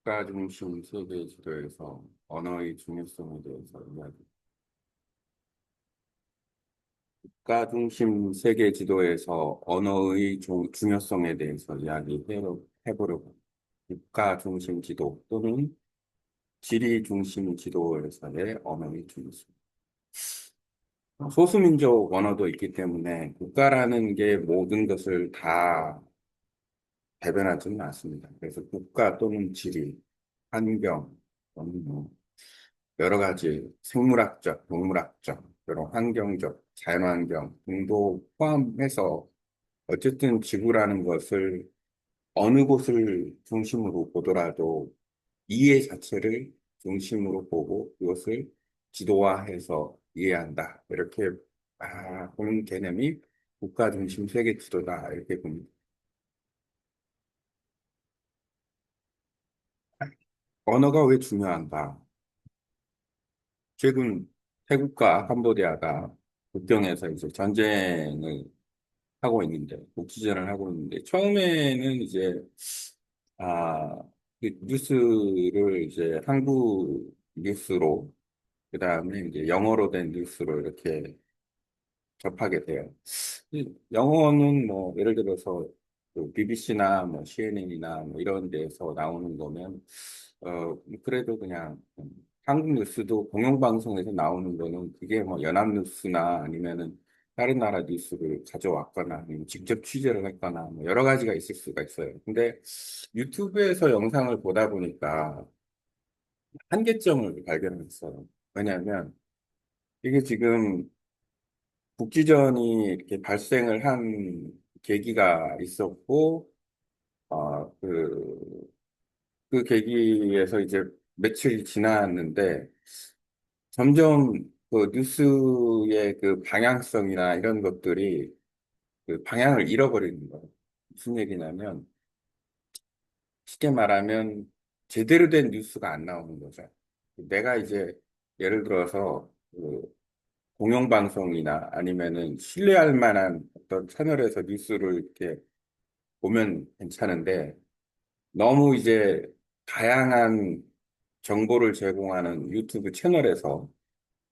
국가 중심 세계 지도에서 언어의 중요성에 대해서 이야기. 국가 중심 세계 지도에서 언어의 중요성에 대해서 이야기해보려고. 국가 중심 지도 또는 지리 중심 지도에서의 언어의 중요성. 소수민족 언어도 있기 때문에 국가라는 게 모든 것을 다 대변하지는 않습니다. 그래서 국가 또는 지리, 환경, 또는 뭐 여러 가지 생물학적, 동물학적, 여러 환경적, 자연환경 등도 포함해서 어쨌든 지구라는 것을 어느 곳을 중심으로 보더라도 이해 자체를 중심으로 보고 그것을 지도화해서 이해한다. 이렇게 보는 개념이 국가 중심 세계 지도다. 이렇게 봅니다. 언어가 왜 중요한가? 최근 태국과 캄보디아가 국경에서 이제 전쟁을 하고 있는데, 국지전을 하고 있는데, 처음에는 이제, 아, 그 뉴스를 이제 한국 뉴스로, 그 다음에 이제 영어로 된 뉴스로 이렇게 접하게 돼요. 이 영어는 뭐, 예를 들어서, BBC나 뭐, CNN이나 뭐, 이런 데서 나오는 거면, 그래도 그냥, 한국 뉴스도 공영방송에서 나오는 거는 그게 뭐, 연합뉴스나 아니면은 다른 나라 뉴스를 가져왔거나, 아니면 직접 취재를 했거나, 뭐 여러 가지가 있을 수가 있어요. 근데 유튜브에서 영상을 보다 보니까 한계점을 발견했어요. 왜냐하면, 이게 지금 국지전이 이렇게 발생을 한 계기가 있었고, 그 계기에서 이제 며칠이 지났는데, 점점 그 뉴스의 그 방향성이나 이런 것들이 그 방향을 잃어버리는 거예요. 무슨 얘기냐면, 쉽게 말하면 제대로 된 뉴스가 안 나오는 거죠. 내가 이제 예를 들어서 그 공영방송이나 아니면은 신뢰할 만한 어떤 채널에서 뉴스를 이렇게 보면 괜찮은데 너무 이제 다양한 정보를 제공하는 유튜브 채널에서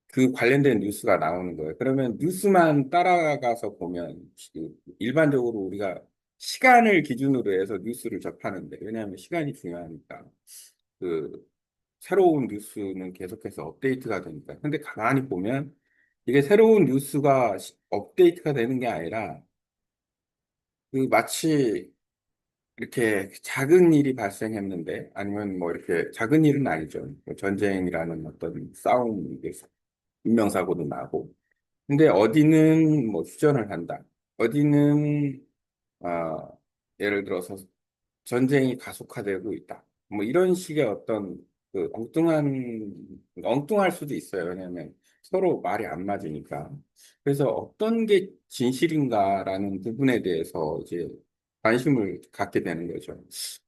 그 관련된 뉴스가 나오는 거예요. 그러면 뉴스만 따라가서 보면 일반적으로 우리가 시간을 기준으로 해서 뉴스를 접하는데 왜냐하면 시간이 중요하니까 그 새로운 뉴스는 계속해서 업데이트가 되니까. 근데 가만히 보면 이게 새로운 뉴스가 업데이트가 되는 게 아니라 그 마치 이렇게 작은 일이 발생했는데 아니면 뭐 이렇게 작은 일은 아니죠. 뭐 전쟁이라는 어떤 싸움, 이게 인명사고도 나고. 근데 어디는 뭐 휴전을 한다. 어디는 예를 들어서 전쟁이 가속화되고 있다. 뭐 이런 식의 어떤 그 엉뚱할 수도 있어요. 왜냐하면 서로 말이 안 맞으니까. 그래서 어떤 게 진실인가라는 부분에 대해서 이제 관심을 갖게 되는 거죠.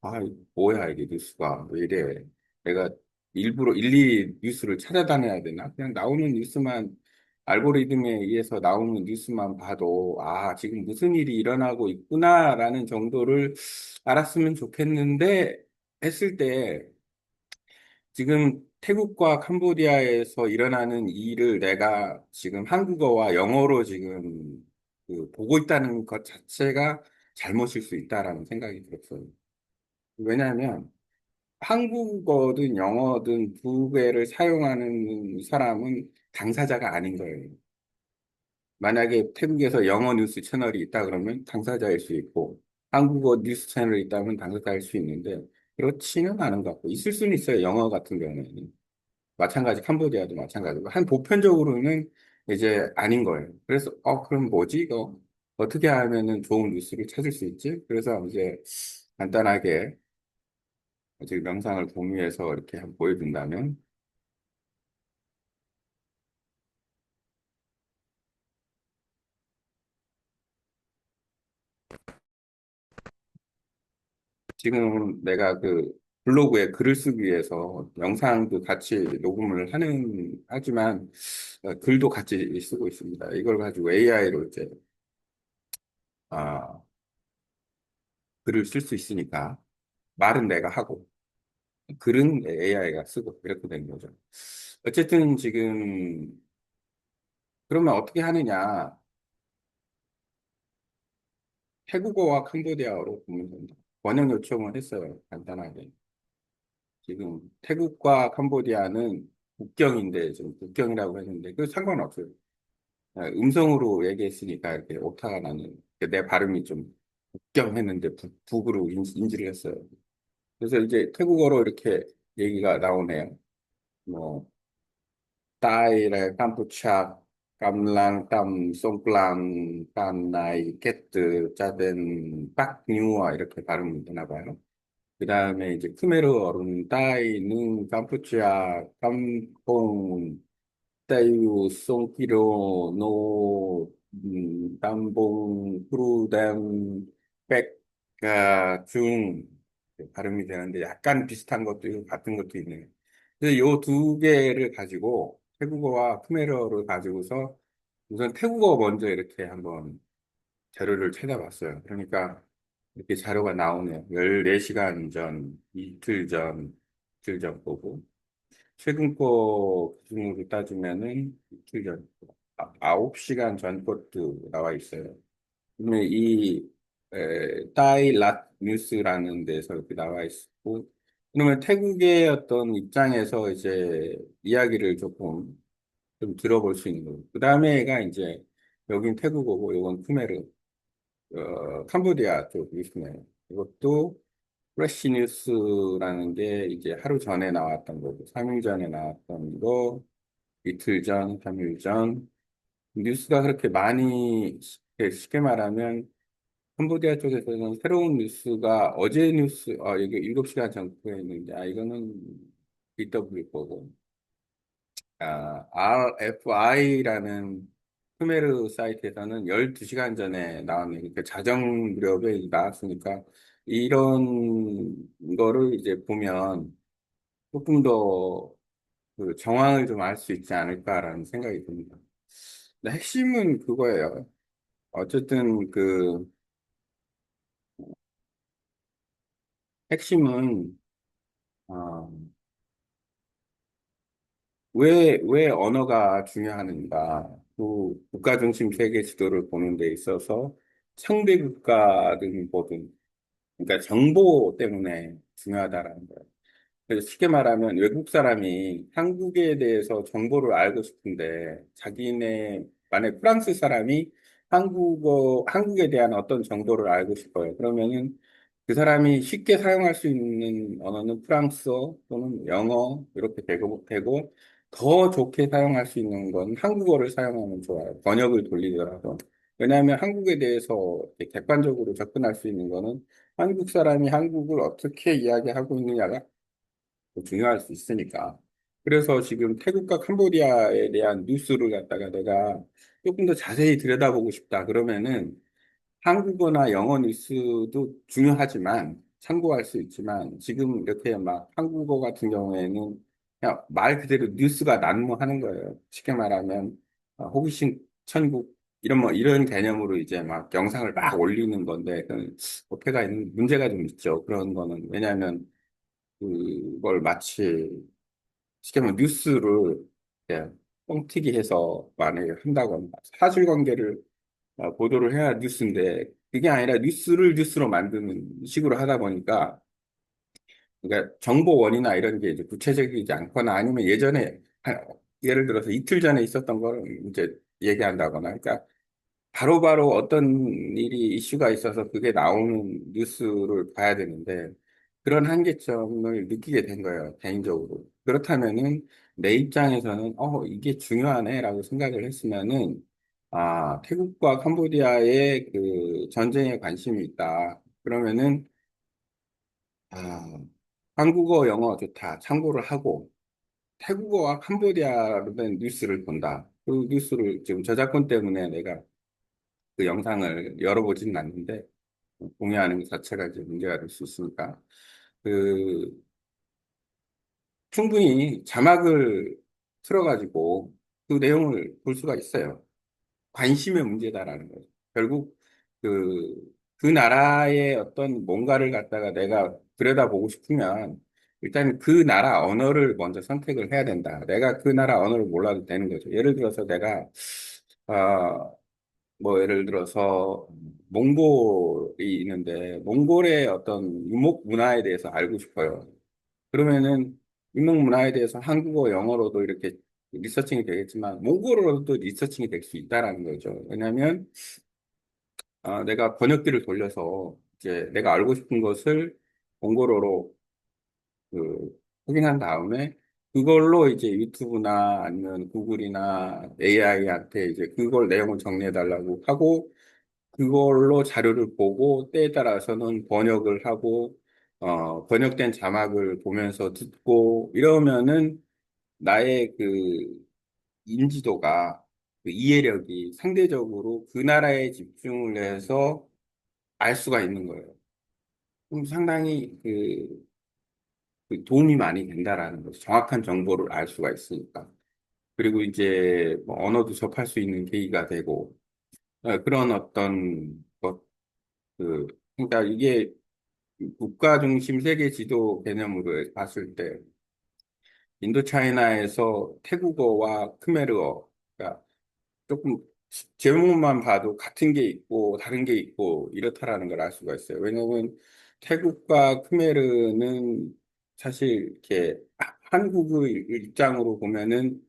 아, 뭐야, 이게 뉴스가. 왜 이래. 내가 일부러 일일이 뉴스를 찾아다녀야 되나? 그냥 나오는 뉴스만 알고리즘에 의해서 나오는 뉴스만 봐도, 아, 지금 무슨 일이 일어나고 있구나라는 정도를 알았으면 좋겠는데, 했을 때, 지금 태국과 캄보디아에서 일어나는 이 일을 내가 지금 한국어와 영어로 지금 보고 있다는 것 자체가 잘못일 수 있다라는 생각이 들었어요. 왜냐하면, 한국어든 영어든 두 개를 사용하는 사람은 당사자가 아닌 거예요. 만약에 태국에서 영어 뉴스 채널이 있다 그러면 당사자일 수 있고 한국어 뉴스 채널이 있다면 당사자일 수 있는데 그렇지는 않은 것 같고 있을 수는 있어요. 영어 같은 경우에는. 마찬가지 캄보디아도 마찬가지고 한 보편적으로는 이제 아닌 거예요. 그래서 그럼 뭐지 이거 어떻게 하면은 좋은 뉴스를 찾을 수 있지? 그래서 이제 간단하게 지금 영상을 공유해서 이렇게 한번 보여준다면 지금 내가 그 블로그에 글을 쓰기 위해서 영상도 같이 녹음을 하지만 글도 같이 쓰고 있습니다. 이걸 가지고 AI로 이제 아, 글을 쓸 수 있으니까 말은 내가 하고 글은 AI가 쓰고 이렇게 된 거죠. 어쨌든 지금 그러면 어떻게 하느냐? 태국어와 캄보디아어로 보면 된다. 번역 요청을 했어요. 간단하게. 지금 태국과 캄보디아는 국경인데 지금 국경이라고 했는데 그 상관없어요. 음성으로 얘기했으니까 이렇게 오타가 나는 내 발음이 좀 국경했는데 북으로 인지를 했어요. 그래서 이제 태국어로 이렇게 얘기가 나오네요. 뭐 Tại Campuchia Kamlang Tam Songklang Tam Nai Ket Chaden Pak Nua 이렇게 발음이 되나 봐요. 그 다음에 이제 크메르어로는 따이는 캄푸치아 깜뽕 따이우 송기로 노 땀봉 프루담 백가 중 발음이 되는데 약간 비슷한 것도 있고 같은 것도 있네요. 그래서 요 두 개를 가지고 태국어와 크메르어를 가지고서 우선 태국어 먼저 이렇게 한번 자료를 찾아봤어요. 그러니까 이렇게 자료가 나오네요. 14시간 전, 이틀 전 거고. 최근 거 기준으로 따지면은 이틀 전, 9시간 전 것도 나와 있어요. 그러면 따이랏 뉴스라는 데서 이렇게 나와 있고, 그러면 태국의 어떤 입장에서 이제 이야기를 조금 좀 들어볼 수 있는 거고. 그 다음에가 이제, 여긴 태국어고, 요건 크메르. 캄보디아 쪽 뉴스네요. 이것도 프레시 뉴스라는 게 이제 하루 전에 나왔던 거고, 3일 전에 나왔던 거, 이틀 전, 3일 전. 뉴스가 그렇게 많이, 쉽게 말하면, 캄보디아 쪽에서는 새로운 뉴스가 어제 뉴스, 이게 7시간 전후에 있는데, 이거는 BW 거고, RFI라는 크메르 사이트에서는 12시간 전에 나왔네요. 그러니까 자정 무렵에 나왔으니까 이런 거를 이제 보면 조금 더 그 정황을 좀 알 수 있지 않을까라는 생각이 듭니다. 근데 핵심은 그거예요. 어쨌든 그 핵심은 어, 왜 언어가 중요하는가? 또 국가 중심 세계 지도를 보는 데 있어서 상대 국가든 뭐든, 그러니까 정보 때문에 중요하다라는 거예요. 그래서 쉽게 말하면 외국 사람이 한국에 대해서 정보를 알고 싶은데 자기네, 만약 프랑스 사람이 한국에 대한 어떤 정보를 알고 싶어요. 그러면은 그 사람이 쉽게 사용할 수 있는 언어는 프랑스어 또는 영어 이렇게 되고 더 좋게 사용할 수 있는 건 한국어를 사용하면 좋아요. 번역을 돌리더라도. 왜냐하면 한국에 대해서 이렇게 객관적으로 접근할 수 있는 거는 한국 사람이 한국을 어떻게 이야기하고 있느냐가 중요할 수 있으니까. 그래서 지금 태국과 캄보디아에 대한 뉴스를 갖다가 내가 조금 더 자세히 들여다보고 싶다. 그러면은 한국어나 영어 뉴스도 중요하지만 참고할 수 있지만 지금 이렇게 막 한국어 같은 경우에는 그냥 말 그대로 뉴스가 난무하는 거예요. 쉽게 말하면 호기심 천국 이런 뭐 이런 개념으로 이제 막 영상을 막 올리는 건데 그 어폐가 있는 문제가 좀 있죠. 그런 거는 왜냐하면 그걸 마치 쉽게 말하면 뉴스를 그냥 뻥튀기 해서 만약에 한다거나 사실관계를 보도를 해야 뉴스인데 그게 아니라 뉴스를 뉴스로 만드는 식으로 하다 보니까 그러니까 정보원이나 이런 게 이제 구체적이지 않거나 아니면 예전에 예를 들어서 이틀 전에 있었던 걸 이제 얘기한다거나 그러니까 바로바로 어떤 일이 이슈가 있어서 그게 나오는 뉴스를 봐야 되는데 그런 한계점을 느끼게 된 거예요, 개인적으로. 그렇다면은 내 입장에서는 이게 중요하네라고 생각을 했으면은 태국과 캄보디아의 그 전쟁에 관심이 있다. 그러면은 아, 한국어, 영어 좋다. 참고를 하고 태국어와 캄보디아로 된 뉴스를 본다. 그 뉴스를 지금 저작권 때문에 내가 그 영상을 열어보지는 않는데 공유하는 것 자체가 이제 문제가 될 수 있으니까 그 충분히 자막을 틀어가지고 그 내용을 볼 수가 있어요. 관심의 문제다라는 거죠. 결국 그 나라의 어떤 뭔가를 갖다가 내가 들여다보고 싶으면 일단 그 나라 언어를 먼저 선택을 해야 된다. 내가 그 나라 언어를 몰라도 되는 거죠. 예를 들어서 내가, 아, 뭐 예를 들어서 몽골이 있는데 몽골의 어떤 유목 문화에 대해서 알고 싶어요. 그러면은 유목 문화에 대해서 한국어, 영어로도 이렇게 리서칭이 되겠지만 몽골어로도 리서칭이 될 수 있다라는 거죠. 왜냐하면 내가 번역기를 돌려서 이제 내가 알고 싶은 것을 몽골어로 그 확인한 다음에 그걸로 이제 유튜브나 아니면 구글이나 AI한테 이제 그걸 내용을 정리해 달라고 하고 그걸로 자료를 보고 때에 따라서는 번역을 하고 번역된 자막을 보면서 듣고 이러면은 나의 그 인지도가 그 이해력이 상대적으로 그 나라에 집중을 해서 알 수가 있는 거예요. 그럼 상당히 그 도움이 많이 된다라는 거죠. 정확한 정보를 알 수가 있으니까. 그리고 이제 뭐 언어도 접할 수 있는 계기가 되고 그런 어떤 것, 그러니까 이게 국가 중심 세계 지도 개념으로 봤을 때 인도차이나에서 태국어와 크메르어, 그러니까 조금 제목만 봐도 같은 게 있고 다른 게 있고 이렇다라는 걸 알 수가 있어요. 왜냐하면 태국과 크메르는 사실 이렇게 한국의 입장으로 보면은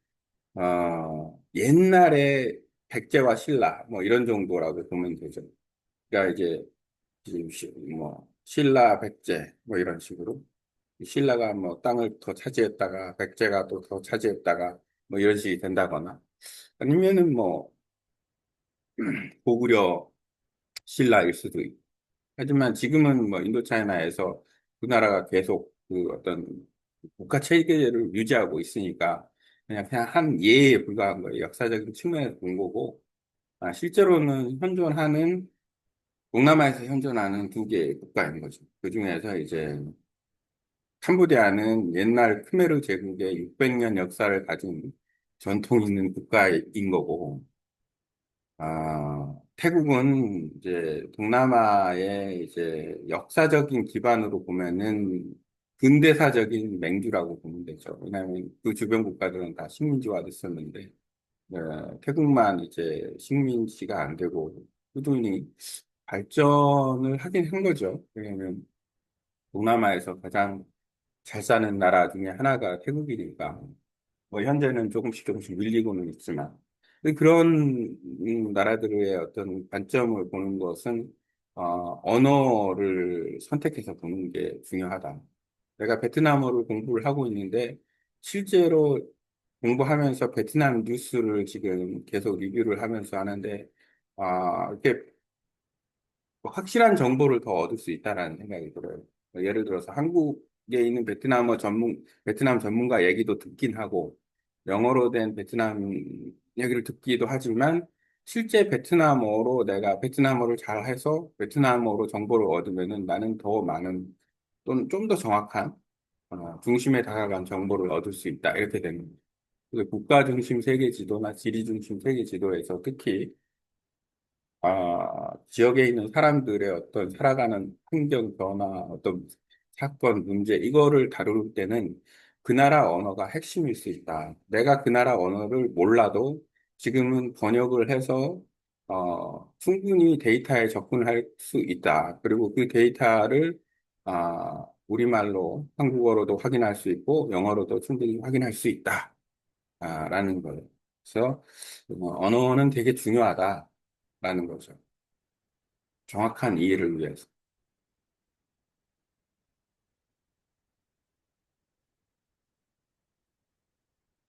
옛날에 백제와 신라 뭐 이런 정도라고 보면 되죠. 그러니까 이제 지금 뭐 신라 백제 뭐 이런 식으로 신라가 뭐 땅을 더 차지했다가 백제가 또 더 차지했다가 뭐 이런 식이 된다거나 아니면은 뭐 고구려 신라일 수도 있고. 하지만 지금은 뭐 인도차이나에서 그 나라가 계속 그 어떤 국가 체계를 유지하고 있으니까 그냥 한 예에 불과한 거예요. 역사적인 측면에서 본 거고, 실제로는 현존하는, 동남아에서 현존하는 두 개의 국가인 거죠. 그 중에서 이제 캄보디아는 옛날 크메르 제국의 600년 역사를 가진 전통 있는 국가인 거고, 태국은 이제 동남아의 이제 역사적인 기반으로 보면은 근대사적인 맹주라고 보면 되죠. 왜냐하면 그 주변 국가들은 다 식민지화 됐었는데, 태국만 이제 식민지가 안 되고 꾸준히 발전을 하긴 한 거죠. 왜냐하면 동남아에서 가장 잘 사는 나라 중에 하나가 태국이니까. 뭐 현재는 조금씩 밀리고는 있지만 근데 그런 나라들의 어떤 관점을 보는 것은 언어를 선택해서 보는 게 중요하다. 내가 베트남어를 공부를 하고 있는데 실제로 공부하면서 베트남 뉴스를 지금 계속 리뷰를 하면서 하는데 이렇게 확실한 정보를 더 얻을 수 있다라는 생각이 들어요. 예를 들어서 한국에 있는 베트남 전문가 얘기도 듣긴 하고, 영어로 된 베트남 얘기를 듣기도 하지만, 실제 베트남어로 내가 베트남어를 잘 해서 베트남어로 정보를 얻으면은 나는 더 많은, 또는 좀 더 정확한, 중심에 다가간 정보를 얻을 수 있다. 이렇게 되는 거예요. 그래서 국가 중심 세계 지도나 지리 중심 세계 지도에서 특히 지역에 있는 사람들의 어떤 살아가는 환경 변화, 어떤 사건, 문제, 이거를 다룰 때는 그 나라 언어가 핵심일 수 있다. 내가 그 나라 언어를 몰라도 지금은 번역을 해서, 충분히 데이터에 접근할 수 있다. 그리고 그 데이터를, 우리말로, 한국어로도 확인할 수 있고, 영어로도 충분히 확인할 수 있다. 라는 거예요. 그래서, 언어는 되게 중요하다라는 거죠. 정확한 이해를 위해서.